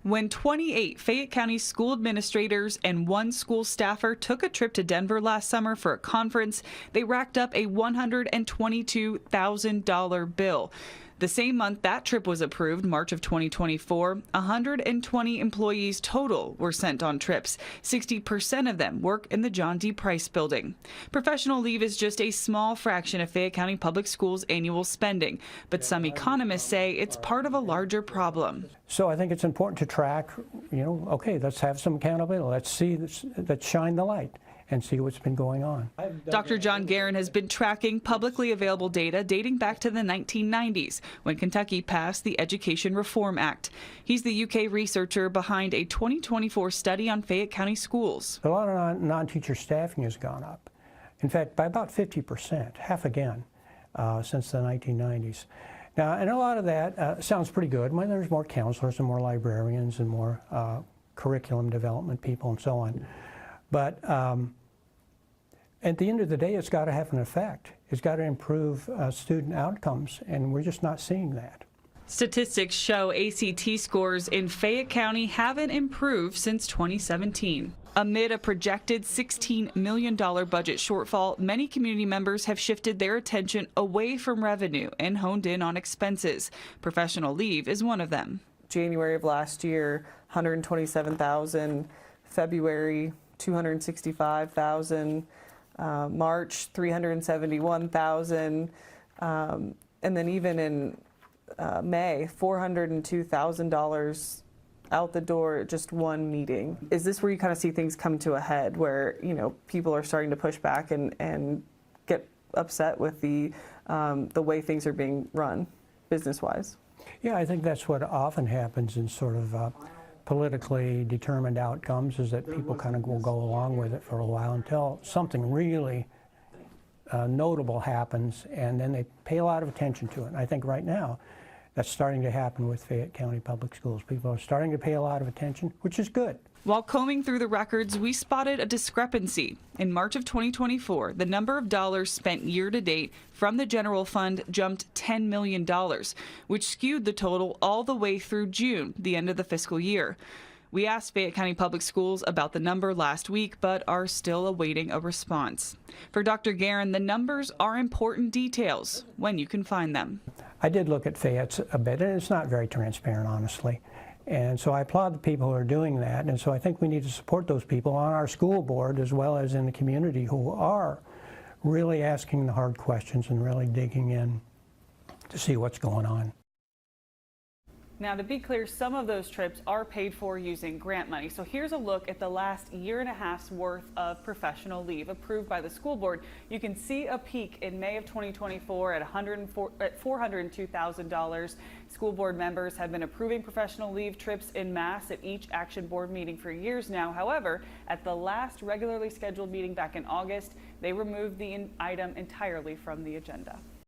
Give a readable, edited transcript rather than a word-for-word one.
When 28 Fayette County school administrators and one school staffer took a trip to Denver last summer for a conference, they racked up a $122,000 bill. The same month that trip was approved, March of 2024, 120 employees total were sent on trips. 60% of them work in the John D. Price building. Professional leave is just a small fraction of Fayette County Public Schools' annual spending, but some economists say it's part of a larger problem. So I think it's important to track, okay, let's have some accountability. Let's see, let's shine the light and see what's been going on. Dr. John Guerin has been tracking publicly available data dating back to the 1990s when Kentucky passed the Education Reform Act. He's the UK researcher behind a 2024 study on Fayette County schools. A lot of non-teacher staffing has gone up. In fact, by about 50%, half again, since the 1990s. Now, and a lot of that sounds pretty good when there's more counselors and more librarians and more curriculum development people and so on. But at the end of the day, it's got to have an effect. It's got to improve student outcomes, and we're just not seeing that. Statistics show ACT scores in Fayette County haven't improved since 2017. Amid a projected $16 million budget shortfall, many community members have shifted their attention away from revenue and honed in on expenses. Professional leave is one of them. January of last year, $127,000. February, $265,000. March, $371,000, and then even in May, $402,000 out the door at just one meeting. Is this where you kind of see things come to a head, where people are starting to push back and get upset with the way things are being run, business-wise? Yeah, I think that's what often happens in sort of politically determined outcomes, is that people kind of will go along with it for a while until something really notable happens, and then they pay a lot of attention to it. And I think right now that's starting to happen with Fayette County Public Schools. People are starting to pay a lot of attention, which is good. While combing through the records, we spotted a discrepancy. In March of 2024, the number of dollars spent year to date from the general fund jumped $10 million, which skewed the total all the way through June, the end of the fiscal year. We asked Fayette County Public Schools about the number last week, but are still awaiting a response. For Dr. Guerin, the numbers are important details when you can find them. I did look at Fayette's a bit, and it's not very transparent, honestly. And so I applaud the people who are doing that, and so I think we need to support those people on our school board as well as in the community who are really asking the hard questions and really digging in to see what's going on. Now, to be clear, some of those trips are paid for using grant money. So here's a look at the last year and a half's worth of professional leave approved by the school board. You can see a peak in May of 2024 at $402,000. School board members have been approving professional leave trips en masse at each action board meeting for years now. However, at the last regularly scheduled meeting back in August, they removed the item entirely from the agenda.